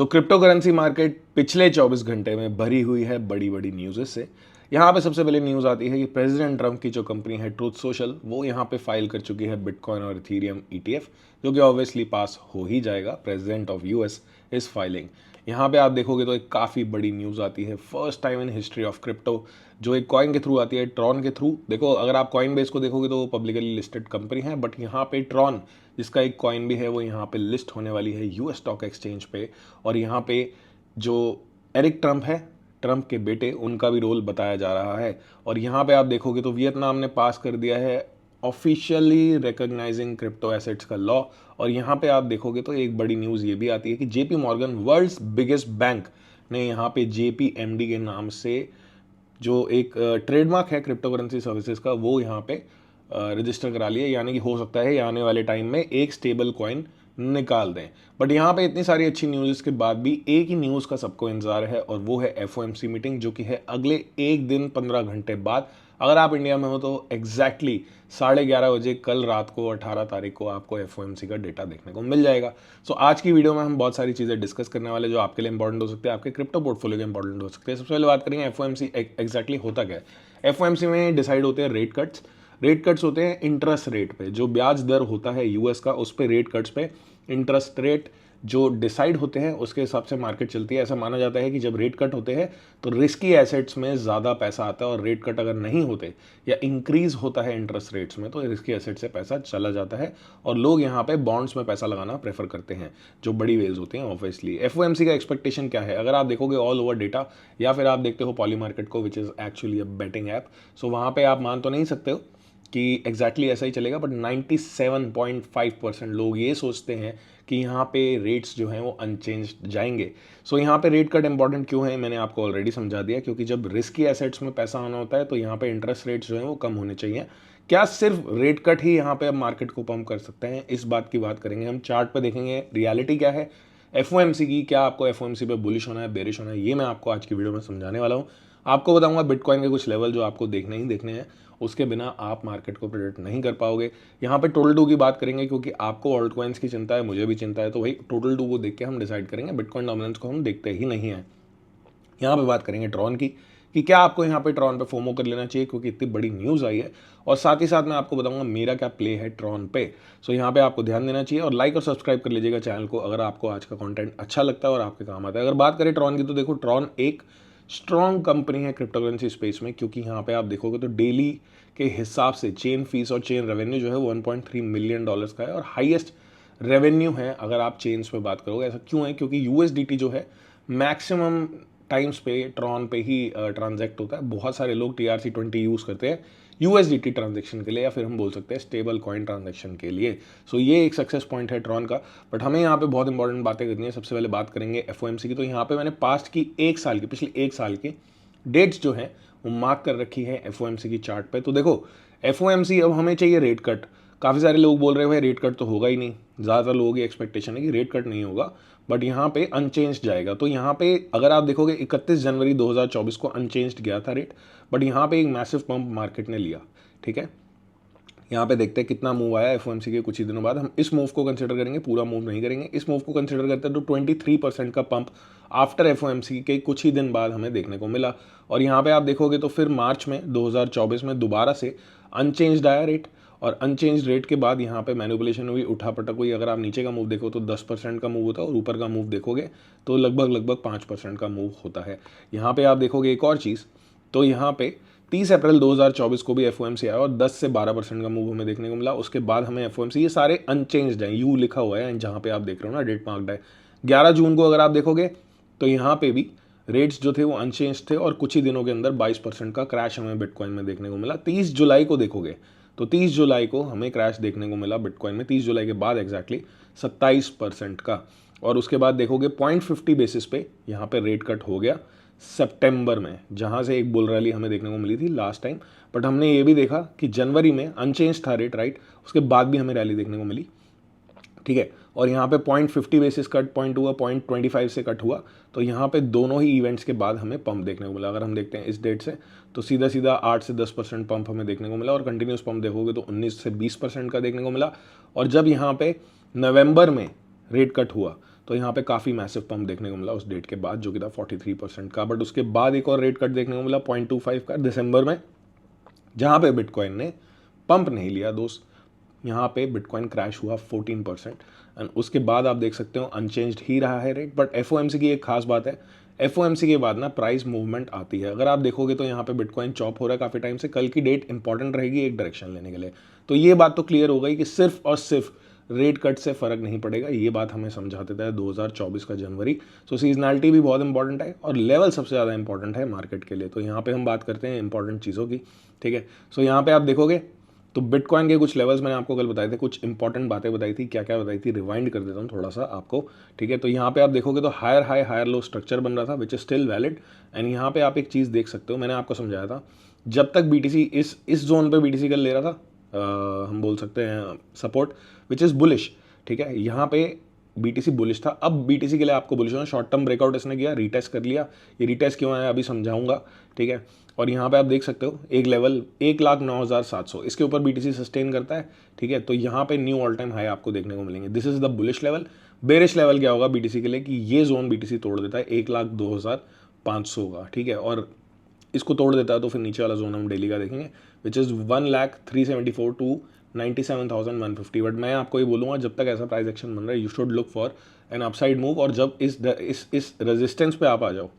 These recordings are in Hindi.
क्रिप्टो करेंसी मार्केट पिछले 24 घंटे में भरी हुई है बड़ी बड़ी न्यूज़ से। यहाँ पे सबसे पहले न्यूज़ आती है कि प्रेसिडेंट ट्रम्प की जो कंपनी है ट्रूथ सोशल, वो यहाँ पे फाइल कर चुकी है बिटकॉइन और इथीरियम ईटीएफ, जो कि ऑब्वियसली पास हो ही जाएगा। President of US is filing. यहाँ पे आप देखोगे तो एक काफ़ी बड़ी न्यूज़ आती है, first time in history of crypto, जो एक कॉइन के थ्रू आती है, ट्रॉन के थ्रू। देखो, अगर आप कॉइन बेस को देखोगे तो वो पब्लिकली लिस्टेड कंपनी है, बट यहाँ पे ट्रॉन, जिसका एक कॉइन भी है, वो यहाँ पे लिस्ट होने वाली है यूएस स्टॉक एक्सचेंज पे। और यहाँ पे जो एरिक ट्रम्प है, ट्रम्प के बेटे, उनका भी रोल बताया जा रहा है। और यहाँ पे आप देखोगे तो वियतनाम ने पास कर दिया है ऑफिशियली रिकॉग्नाइजिंग क्रिप्टो एसेट्स का लॉ। और यहाँ पे आप देखोगे तो एक बड़ी न्यूज़ ये भी आती है कि JP Morgan, world's biggest bank, ने यहाँ पे जेपीएमडी के नाम से जो एक ट्रेडमार्क है क्रिप्टो करेंसी सर्विसेज का, वो यहाँ पे रजिस्टर करा लिया। यानी कि हो सकता है ये आने वाले टाइम में एक स्टेबल कॉइन निकाल दें। बट यहाँ पे इतनी सारी अच्छी न्यूज़ के बाद भी एक ही न्यूज़ का सबको इंतजार है, और वो है एफओएमसी मीटिंग, जो कि है अगले एक दिन 15 घंटे बाद। अगर आप इंडिया में हो तो एग्जैक्टली 11:30 बजे कल रात को 18 तारीख को आपको एफओएमसी का डेटा देखने को मिल जाएगा। सो आज की वीडियो में हम बहुत सारी चीज़ें डिस्कस करने वाले, जो आपके लिए इंपॉर्टेंट हो सकते हैं, आपके क्रिप्टो पोर्टफोलियो के इंपॉर्टेंट हो सकते हैं। सबसे पहले बात करेंगे एफओएमसी एग्जैक्टली होता क्या है। एफओएमसी में डिसाइड होते हैं रेट कट्स। रेट कट्स होते हैं इंटरेस्ट रेट पे, जो ब्याज दर होता है यूएस का, उस पर रेट कट्स पे इंटरेस्ट रेट जो डिसाइड होते हैं उसके हिसाब से मार्केट चलती है। ऐसा माना जाता है कि जब रेट कट होते हैं तो रिस्की एसेट्स में ज़्यादा पैसा आता है, और रेट कट अगर नहीं होते या इंक्रीज होता है इंटरेस्ट रेट्स में, तो रिस्की एसेट से पैसा चला जाता है, और लोग यहाँ पे बॉन्ड्स में पैसा लगाना प्रेफर करते हैं, जो बड़ी वेज होती हैं ऑब्वियसली। एफओएमसी का एक्सपेक्टेशन क्या है, अगर आप देखोगे ऑल ओवर डेटा, या फिर आप देखते हो पॉली मार्केट को, which is actually a betting app, so वहाँ पर आप मान तो नहीं सकते हो कि एग्जैक्टली ऐसा ही चलेगा, बट 97.5% लोग ये सोचते हैं कि यहाँ पे रेट्स जो हैं वो अनचेंज जाएंगे। सो यहाँ पे रेट कट इंपॉर्टेंट क्यों है, मैंने आपको ऑलरेडी समझा दिया। क्योंकि जब रिस्की एसेट्स में पैसा आना होता है तो यहाँ पे इंटरेस्ट रेट्स जो हैं वो कम होने चाहिए। क्या सिर्फ रेट कट ही यहाँ पे अब मार्केट को पंप कर सकते हैं, इस बात की बात करेंगे हम। चार्ट पे देखेंगे रियलिटी क्या है एफओएमसी की, क्या आपको एफओएमसी पे बुलिश होना है, बेरिश होना है, ये मैं आपको आज की वीडियो में समझाने वाला हूँ। आपको बताऊंगा बिटकॉइन के कुछ लेवल जो आपको देखने ही देखने हैं, उसके बिना आप मार्केट को प्रेडिक्ट नहीं कर पाओगे। यहाँ पे टोटल डू की बात करेंगे, क्योंकि आपको ऑल्ट कॉइन्स की चिंता है, मुझे भी चिंता है, तो भाई टोटल डू को देख के हम डिसाइड करेंगे। बिटकॉइन डोमिनेंस को हम देखते ही नहीं है। यहाँ पे बात करेंगे ट्रॉन की, कि क्या आपको यहाँ पे ट्रॉन पे फोमो कर लेना चाहिए, क्योंकि इतनी बड़ी न्यूज़ आई है। और साथ ही साथ मैं आपको बताऊंगा मेरा क्या प्ले है ट्रॉन पे। सो यहाँ पे आपको ध्यान देना चाहिए, और लाइक और सब्सक्राइब कर लीजिएगा चैनल को अगर आपको आज का कंटेंट अच्छा लगता है और आपके काम आता है। अगर बात करें ट्रॉन की, तो देखो ट्रॉन एक स्ट्रॉन्ग कंपनी है क्रिप्टो करेंसी स्पेस में, क्योंकि यहाँ पे आप देखोगे तो डेली के हिसाब से चेन फीस और चेन रेवेन्यू जो है वो $1.3 मिलियन का है, और हाईएस्ट रेवेन्यू है अगर आप चेन्स पे बात करोगे। ऐसा क्यों है, क्योंकि यूएसडीटी जो है मैक्सिमम टाइम्स पे ट्रॉन पे ही ट्रांजैक्ट होता है। बहुत सारे लोग TRC20 यूज़ करते हैं यूएसडीटी ट्रांजेक्शन के लिए, या फिर हम बोल सकते हैं स्टेबल कॉइन ट्रांजेक्शन के लिए। सो ये एक सक्सेस पॉइंट है ट्रॉन का। बट हमें यहाँ पे बहुत इंपॉर्टेंट बातें करनी है। सबसे पहले बात करेंगे एफओएमसी की। तो यहाँ पे मैंने पास्ट की पिछले एक साल की डेट्स जो है वो मार्क कर रखी है एफओएमसी की चार्ट पे। तो देखो एफओएमसी, अब हमें चाहिए रेट कट। काफ़ी सारे लोग बोल रहे हैं भाई रेट कट तो होगा ही नहीं, ज़्यादातर लोगों की एक्सपेक्टेशन है कि रेट कट नहीं होगा, बट यहाँ पे अनचेंज्ड जाएगा। तो यहाँ पे अगर आप देखोगे 31 जनवरी 2024 को अनचेंज्ड गया था रेट, बट यहाँ पे एक मैसिव पंप मार्केट ने लिया। ठीक है, यहाँ पे देखते हैं कितना मूव आया एफओएमसी के कुछ ही दिनों बाद। हम इस मूव को कंसिडर करेंगे, पूरा मूव नहीं करेंगे। इस मूव को कंसिडर करते हैं तो 23% का पंप आफ्टर एफओएमसी के कुछ ही दिन बाद हमें देखने को मिला। और यहाँ पे आप देखोगे तो फिर मार्च में 2024 में दोबारा से अनचेंज्ड आया रेट, और अनचेंज रेट के बाद यहाँ पे मैनिपुलेशन हुई, उठा पटक हुई। अगर आप नीचे का मूव देखो तो 10% का मूव होता है, और ऊपर का मूव देखोगे तो लगभग 5% का मूव होता है। यहाँ पे आप देखोगे एक और चीज़, तो यहाँ पे 30 अप्रैल 2024 को भी एफओएमसी आया, और 10 से 12% का मूव हमें देखने को मिला। उसके बाद हमें एफओएमसी, ये सारे अनचेंज्ड हैं, यू लिखा हुआ है जहाँ पे आप देख रहे हो ना, डेट मार्क्ड है 11 जून को। अगर आप देखोगे तो यहाँ पे भी रेट्स जो थे वो अनचेंज थे, और कुछ ही दिनों के अंदर 22% का क्रैश हमें बिटकॉइन में देखने को मिला। 30 जुलाई को देखोगे तो 30 जुलाई को हमें क्रैश देखने को मिला बिटकॉइन में, 30 जुलाई के बाद एग्जैक्टली 27% का। और उसके बाद देखोगे 0.50 बेसिस पे यहाँ पे रेट कट हो गया सितंबर में, जहाँ से एक बुल रैली हमें देखने को मिली थी लास्ट टाइम। बट हमने ये भी देखा कि जनवरी में अनचेंज था रेट, राइट, उसके बाद भी हमें रैली देखने को मिली। ठीक है, और यहाँ पे 0.50 बेसिस कट, पॉइंट हुआ 0.25 से कट हुआ। तो यहाँ पे दोनों ही इवेंट्स के बाद हमें पंप देखने को मिला। अगर हम देखते हैं इस डेट से, तो सीधा सीधा 8 से 10% पंप हमें देखने को मिला, और कंटिन्यूस पंप देखोगे तो 19 से 20% का देखने को मिला। और जब यहाँ पे नवंबर में रेट कट हुआ तो यहाँ पे काफ़ी मैसिव पंप देखने को मिला उस डेट के बाद, जो कि था 43% का। बट उसके बाद एक और रेट कट देखने को मिला 0.25 का दिसंबर में, जहाँ पे बिटकॉइन ने पंप नहीं लिया दोस्त, यहाँ पे बिटकॉइन क्रैश हुआ 14%। एंड उसके बाद आप देख सकते हो अनचेंज्ड ही रहा है रेट। बट एफओएमसी की एक खास बात है, एफओएमसी के बाद ना प्राइस मूवमेंट आती है। अगर आप देखोगे तो यहाँ पे बिटकॉइन चॉप हो रहा है काफ़ी टाइम से, कल की डेट इंपॉर्टेंट रहेगी एक डायरेक्शन लेने के लिए। तो ये बात तो क्लियर हो गई कि सिर्फ और सिर्फ रेट कट से फर्क नहीं पड़ेगा, ये बात हमें समझाते थे 2024 का जनवरी। सो सीजनैलिटी भी बहुत इंपॉर्टेंट है और लेवल सबसे ज़्यादा इंपॉर्टेंट है मार्केट के लिए। तो यहाँ पे हम बात करते हैं इंपॉर्टेंट चीज़ों की, ठीक है। सो यहाँ पे आप देखोगे तो बिटकॉइन के कुछ लेवल्स मैंने आपको कल बताए थे, कुछ इंपॉर्टेंट बातें बताई थी। क्या क्या बताई थी, रिवाइंड कर देता हूँ थोड़ा सा आपको, ठीक है। तो यहाँ पे आप देखोगे तो higher high higher low structure बन रहा था, which is still valid. And यहाँ पे आप एक चीज़ देख सकते हो, मैंने आपको समझाया था, जब तक बीटीसी इस जोन पे बीटीसी कल ले रहा था, हम बोल सकते हैं सपोर्ट विच इज़ बुलिश, ठीक है। यहाँ पे बीटीसी बुलिश था, अब बीटीसी के लिए आपको बुलिश होना। शॉर्ट टर्म ब्रेकआउट इसने किया, रीटेस्ट कर लिया, ये रीटेस्ट क्यों आया अभी समझाऊंगा, ठीक है। और यहाँ पे आप देख सकते हो एक लेवल 1,09,700, इसके ऊपर बीटीसी सस्टेन करता है, ठीक है। तो यहाँ पे न्यू ऑल टाइम हाई आपको देखने को मिलेंगे। This is the bullish level. Bearish level क्या होगा बीटीसी के लिए कि ये जोन बीटीसी तोड़ देता है 1,02,500 का, ठीक है। और इसको तोड़ देता है तो फिर नीचे वाला जोन हम डेली का देखेंगे, विच इज़ 1,03,74 टू 97,150। बट मैं आपको ये बोलूँगा जब तक ऐसा प्राइस एक्शन बन रहा है, you should look for an upside move. और जब इस रेजिस्टेंस पे आप आ जाओ,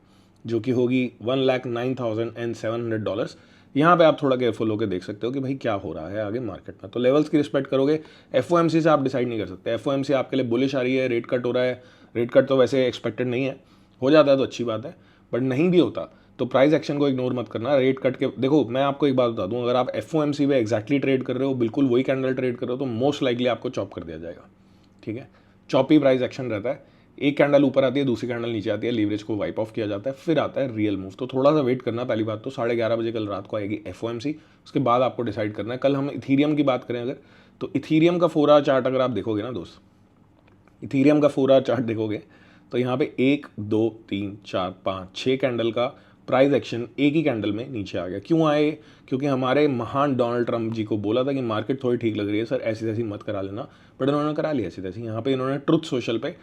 जो कि होगी $1,09,700, यहाँ पे आप थोड़ा केयरफुल होकर देख सकते हो कि भाई क्या हो रहा है आगे मार्केट में। तो लेवल्स की रिस्पेक्ट करोगे, एफओएमसी से आप डिसाइड नहीं कर सकते। एफओएमसी आपके लिए बुलिश आ रही है, रेट कट हो रहा है, रेट कट तो वैसे एक्सपेक्टेड नहीं है, हो जाता है तो अच्छी बात है, बट नहीं भी होता तो प्राइस एक्शन को इग्नोर मत करना। रेट कट के देखो, मैं आपको एक बात बता दूं, अगर आप एफओएमसी पे एक्जैक्टली ट्रेड कर रहे हो, बिल्कुल वही कैंडल ट्रेड कर रहे हो, तो मोस्ट लाइकली आपको चॉप कर दिया जाएगा, ठीक है। चॉपी प्राइस एक्शन रहता है, एक कैंडल ऊपर आती है, दूसरी कैंडल नीचे आती है, लीवरेज को वाइप ऑफ किया जाता है, फिर आता है रियल मूव। तो थोड़ा सा वेट करना। पहली बात तो 11:30 बजे कल रात को आएगी एफओएमसी, उसके बाद आपको डिसाइड करना है। कल हम इथीरियम की बात करें अगर, तो इथीरियम का 4 आवर चार्ट अगर आप देखोगे ना दोस्त, इथीरियम का 4 आवर चार्ट देखोगे तो यहाँ पे 1 2 3 4 5 6 कैंडल का प्राइस एक्शन एक ही कैंडल में नीचे आ गया। क्यों आए? क्योंकि हमारे महान डोनाल्ड ट्रंप जी को बोला था कि मार्केट थोड़ी ठीक लग रही है सर, ऐसी तैसी मत करा लेना, बट इन्होंने करा लिया ऐसी तैसी। यहाँ पे इन्होंने ट्रुथ सोशल पे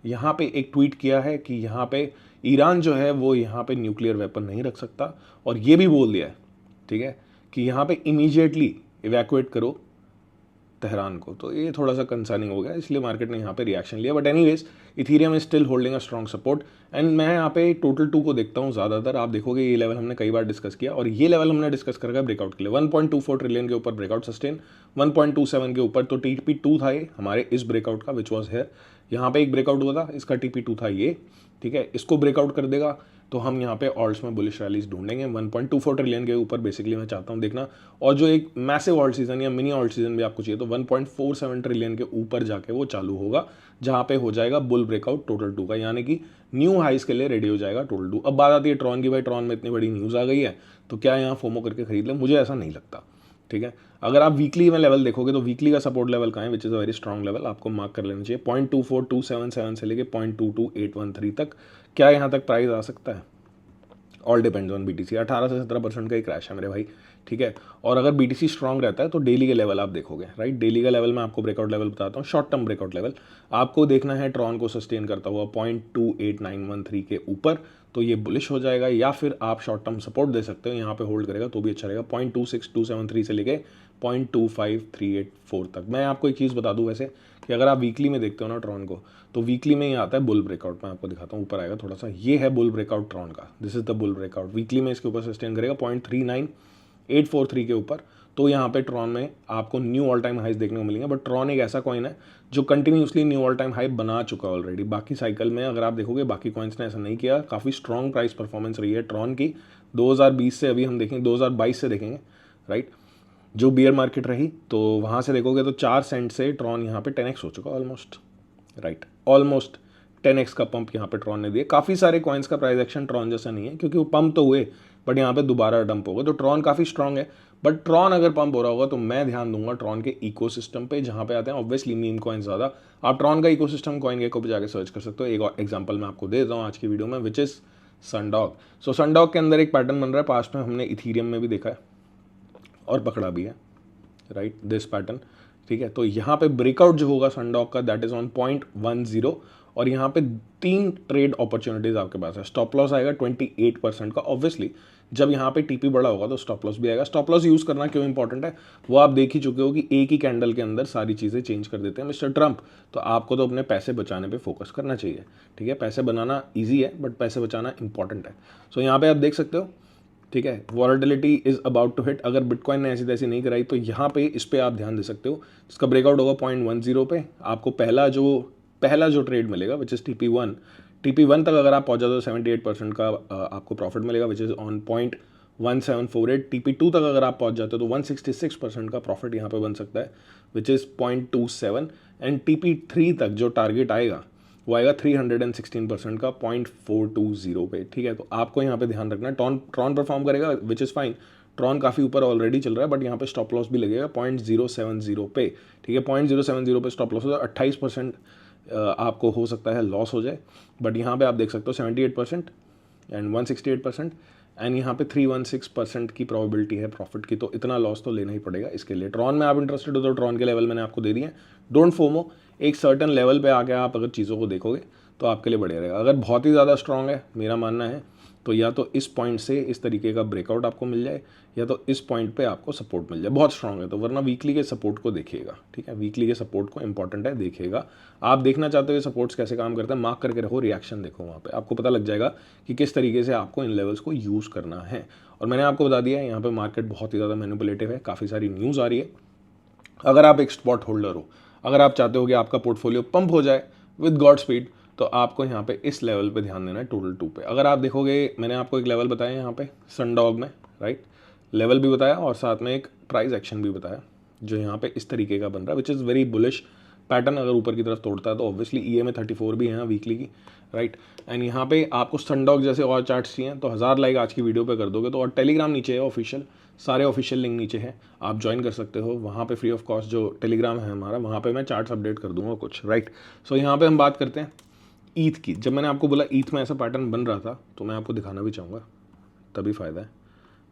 यहाँ पे एक ट्वीट किया है कि यहाँ पे ईरान जो है वो यहाँ पे न्यूक्लियर वेपन नहीं रख सकता, और ये भी बोल दिया है, ठीक है, कि यहाँ पे इमीडिएटली इवैक्यूएट करो तेहरान को। तो ये थोड़ा सा कंसर्निंग हो गया, इसलिए मार्केट ने यहाँ पे रिएक्शन लिया। But anyways Ethereum is still holding a strong support. And मैं यहाँ पे टोटल 2 को देखता हूँ ज़्यादातर। आप देखोगे ये लेवल हमने कई बार डिस्कस किया, और ये लेवल हमने डिस्कस करा ब्रेकआउट के लिए 1.24 ट्रिलियन के ऊपर ब्रेकआउट सस्टेन, 1.27 के ऊपर तो TP2 था ये हमारे इस ब्रेकआउट का, विच वॉज हेयर। यहाँ पे एक ब्रेकआउट हुआ था, इसका TP2 था ये, ठीक है। इसको ब्रेकआउट कर देगा तो हम यहाँ पे ऑल्ट्स में बुलिश रैलीज ढूंढेंगे। 1.24 ट्रिलियन के ऊपर बेसिकली मैं चाहता हूँ देखना, और जो एक मैसिव ऑल्ट सीजन या मिनी ऑल्ट सीजन भी आपको चाहिए तो 1.47 ट्रिलियन के ऊपर जाके वो चालू होगा, जहाँ पे हो जाएगा बुल ब्रेकआउट टोटल 2 का, यानी कि न्यू हाइस के लिए रेडी हो जाएगा टोटल 2। अब बात आती है ट्रॉन की, भाई ट्रॉन में इतनी बड़ी न्यूज़ आ गई है तो क्या यहाँ फोमो करके खरीद लें? मुझे ऐसा नहीं लगता, ठीक है। अगर आप वीकली में लेवल देखोगे तो वीकली का सपोर्ट लेवल कहाँ है, which is a very strong level, आपको मार्क कर लेना चाहिए 0.24277 से लेके 0.22813 तक। क्या यहाँ तक प्राइस आ सकता है? All depends on BTC. 18 से 17% का ही क्रैश है मेरे भाई, ठीक है। और अगर बीटीसी स्ट्रॉन्ग रहता है तो डेली के लेवल आप देखोगे, राइट। डेली का लेवल मैं आपको ब्रेकआउट लेवल बताता हूँ, शॉर्ट टर्म ब्रेकआउट लेवल आपको देखना है ट्रॉन को सस्टेन करता हुआ 0.28913 के ऊपर, तो ये बुलिश हो जाएगा। या फिर आप शॉर्ट टर्म सपोर्ट दे सकते हो, यहाँ पे होल्ड करेगा तो भी अच्छा रहेगा 0.26273 से लेके 0.25384 तक। मैं आपको एक चीज़ बता दूं वैसे, कि अगर आप वीकली में देखते हो ना ट्रॉन को, तो वीकली में ये आता है बुल ब्रेकआउट। मैं आपको दिखाता हूँ, ऊपर आएगा थोड़ा सा, ये है बुल ब्रेकआउट ट्रॉन का, this is the bull breakout. Weekly में इसके ऊपर सस्टेन करेगा 0.39843 के ऊपर, तो यहाँ पे ट्रॉन में आपको न्यू ऑल टाइम हाइज देखने को मिलेंगे। बट ट्रॉन एक ऐसा कॉइन है जो continuously knew all time high बना चुका है ऑलरेडी। बाकी साइकिल में अगर आप देखोगे बाकी कॉइन्स ने ऐसा नहीं किया, काफ़ी स्ट्रॉन्ग प्राइस परफॉर्मेंस रही है ट्रॉन की 2020 से। अभी हम देखेंगे 2022 से देखेंगे, राइट, जो बियर मार्केट रही, तो वहाँ से देखोगे तो 4 सेंट से ट्रॉन यहाँ पे 10x हो चुका ऑलमोस्ट, राइट, ऑलमोस्ट 10x का पंप यहाँ पे ट्रॉन ने दिए। काफ़ी सारे कॉइन्स का प्राइस एक्शन ट्रॉन जैसा नहीं है, क्योंकि वो पंप तो हुए बट यहाँ पे दोबारा डंप होगा, तो ट्रॉन काफ़ी स्ट्रॉन्ग है। बट ट्रॉन अगर पंप हो रहा होगा तो मैं ध्यान दूंगा ट्रॉन के इकोसिस्टम पे, जहाँ पे आते हैं ऑब्वियसली मीम कॉइन ज़्यादा। आप ट्रॉन का इकोसिस्टम कॉइन के को भी जाके सर्च कर सकते हो। एक एग्जांपल मैं आपको दे देता हूँ आज की वीडियो में, which is sundog. So sundog के अंदर एक पैटर्न बन रहा है, पास्ट में हमने इथीरियम में भी देखा है और पकड़ा भी है, राइट, दिस पैटर्न, ठीक है। तो यहाँ पे ब्रेकआउट जो होगा सनडॉग का, दैट इज ऑन 0.10, और यहाँ पे 3 ट्रेड अपॉर्चुनिटीज़ आपके पास है। स्टॉप लॉस आएगा 28% का। ऑब्वियसली जब यहाँ पे टीपी बड़ा होगा तो स्टॉप लॉस भी आएगा। स्टॉप लॉस यूज़ करना क्यों इंपॉर्टेंट है वो आप देख ही चुके हो कि एक ही कैंडल के अंदर सारी चीज़ें चेंज कर देते हैं मिस्टर ट्रंप। तो आपको तो अपने पैसे बचाने पे फोकस करना चाहिए, ठीक है। पैसे बनाना ईजी है बट पैसे बचाना इंपॉर्टेंट है। सो यहाँ पे आप देख सकते हो, ठीक है, volatility is about to hit. अगर बिटकॉइन ने ऐसी तैसी नहीं कराई तो यहाँ पे इस पे आप ध्यान दे सकते हो। इसका ब्रेकआउट होगा 0.10 पे। आपको पहला जो ट्रेड मिलेगा विच इज़ TP1 तक अगर आप पहुँच जाते हो 78% का आपको प्रॉफिट मिलेगा विच इज़ ऑन 0.1748। TP2 तक अगर आप पहुँच जाते हो तो 166% का प्रॉफिट यहाँ पे बन सकता है विच इज़ 0.27। एंड TP3 तक जो टारगेट आएगा वो आएगा 316% का 0.420 पे, ठीक है। तो आपको यहाँ पे ध्यान रखना है। ट्रॉन परफॉर्म करेगा विच इज़ फाइन। ट्रॉन काफ़ी ऊपर ऑलरेडी चल रहा है बट यहाँ पे स्टॉप लॉस भी लगेगा 0.070 पे, ठीक है। 0.070 पे स्टॉप लॉस हो जाए 28% आपको हो सकता है लॉस हो जाए। बट यहाँ पे आप देख सकते हो 78% एंड 168% एंड यहाँ पे 316% की प्रोबेबिलिटी है प्रॉफिट की। तो इतना लॉस तो लेना ही पड़ेगा इसके लिए। ट्रॉन में आप इंटरेस्टेड हो तो ट्रॉन के लेवल मैंने आपको दे दिए। डोंट फोमो, एक सर्टन लेवल पे आके आप अगर चीज़ों को देखोगे तो आपके लिए बढ़िया रहेगा। अगर बहुत ही ज़्यादा स्ट्रांग है मेरा मानना है तो या तो इस पॉइंट से इस तरीके का ब्रेकआउट आपको मिल जाए या तो इस पॉइंट पे आपको सपोर्ट मिल जाए। बहुत स्ट्रांग है तो वरना वीकली के सपोर्ट को देखिएगा, ठीक है। वीकली के सपोर्ट को इंपॉर्टेंट है, देखिएगा। आप देखना चाहते हो सपोर्ट्स कैसे काम करते हैं, मार्क करके रखो, रिएक्शन देखो, वहाँ पे आपको पता लग जाएगा कि किस तरीके से आपको इन लेवल्स को यूज़ करना है। और मैंने आपको बता दिया है यहाँ पे मार्केट बहुत ही ज़्यादा मैनिपुलेटिव है, काफ़ी सारी न्यूज़ आ रही है। अगर आप एक स्पॉट होल्डर हो, अगर आप चाहते हो कि आपका पोर्टफोलियो पंप हो जाए विद गॉड स्पीड, तो आपको यहाँ पे इस लेवल पे ध्यान देना है, टोटल 2 पे। अगर आप देखोगे मैंने आपको एक लेवल बताया यहाँ पे सनडॉग में, राइट, लेवल भी बताया और साथ में एक प्राइस एक्शन भी बताया जो यहाँ पे इस तरीके का बन रहा है which is very bullish pattern. अगर ऊपर की तरफ तोड़ता है तो ऑब्वियसली EMA 34 भी है वीकली की, राइट। एंड यहाँ पे आपको सनडॉग जैसे और चार्ट्स चाहिए तो 1000 लाइक आज की वीडियो पे कर दोगे तो। और टेलीग्राम नीचे है ऑफिशियल, सारे ऑफिशियल लिंक नीचे है, आप ज्वाइन कर सकते हो वहाँ पे फ्री ऑफ कॉस्ट। जो टेलीग्राम है हमारा वहाँ पे मैं चार्ट्स अपडेट कर दूंगा कुछ, राइट। सो यहाँ पे हम बात करते हैं ईथ की। जब मैंने आपको बोला ईथ में ऐसा पैटर्न बन रहा था तो मैं आपको दिखाना भी चाहूँगा, तभी फ़ायदा है।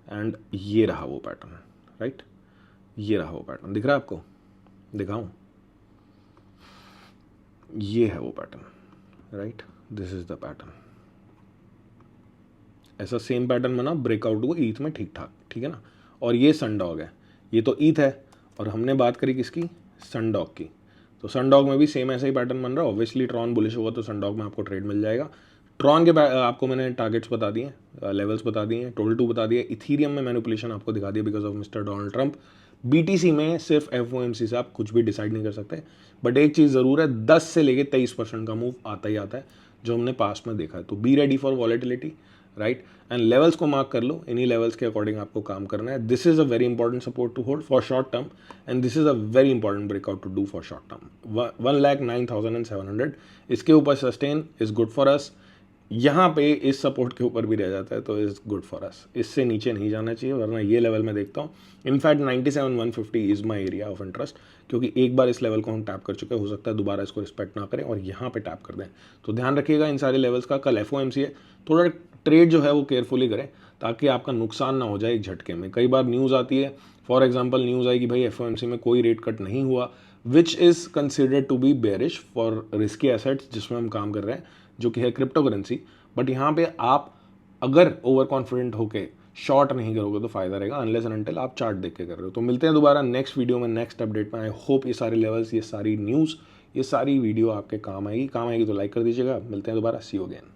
एंड ये रहा वो पैटर्न, राइट, ये रहा वो पैटर्न, दिख रहा है आपको, दिखाऊँ, ये है वो pattern, right, this is the pattern. ऐसा सेम पैटर्न बना ब्रेकआउट हुआ ईथ में ठीक ठाक, ठीक है ना। और ये सनडॉग है, ये तो ईथ है और हमने बात करी किसकी, सनडॉग की। तो सनडॉग में भी सेम ऐसा ही पैटर्न बन रहा है। ऑब्वियसली ट्रॉन बुलिश होगा तो सनडॉग में आपको ट्रेड मिल जाएगा। ट्रॉन के आपको मैंने टारगेट्स बता दिए, लेवल्स बता दिए, टोटल 2 बता दिए। इथीरियम में मैनिपुलेशन आपको दिखा दिया because of mister Donald Trump. BTC में सिर्फ FOMC से आप कुछ भी डिसाइड नहीं कर सकते। बट एक चीज़ ज़रूर है, 10 से लेके 23% का मूव आता ही आता है जो हमने पास्ट में देखा है। तो be ready for volatility, right. And levels को मार्क कर लो, इन्हीं लेवल्स के अकॉर्डिंग आपको काम करना है। This is a very important support to hold for short term and this is a very important breakout to do for short term. 1,09,700 इसके ऊपर sustain is good for us. यहाँ पे इस सपोर्ट के ऊपर भी रह जाता है तो इज़ गुड फॉर अस। इससे नीचे नहीं जाना चाहिए वरना ये लेवल मैं देखता हूँ। In fact 97,150 is my area of interest, क्योंकि एक बार इस लेवल को हम टैप कर चुके हैं, हो सकता है दोबारा इसको रिस्पेक्ट ना करें और यहाँ पे टैप कर दें। तो ध्यान रखिएगा इन सारे लेवल्स का। कल FOMC है, थोड़ा ट्रेड जो है वो केयरफुली करें ताकि आपका नुकसान ना हो जाए एक झटके में। कई बार न्यूज़ आती है, फॉर एग्जाम्पल न्यूज़ आई कि भाई FOMC में कोई रेट कट नहीं हुआ, which is considered to be bearish for risky assets जिसमें हम काम कर रहे हैं, जो कि है क्रिप्टो करेंसी। बट यहाँ पे आप अगर ओवर कॉन्फिडेंट होके शॉर्ट नहीं करोगे तो फायदा रहेगा, अनलेस एंड अनटिल आप चार्ट देख के कर रहे हो। तो मिलते हैं दोबारा नेक्स्ट वीडियो में, नेक्स्ट अपडेट में। आई होप ये सारे लेवल्स, ये सारी न्यूज़, ये सारी वीडियो आपके काम आएगी तो लाइक कर दीजिएगा। मिलते हैं दोबारा, सी यू अगेन।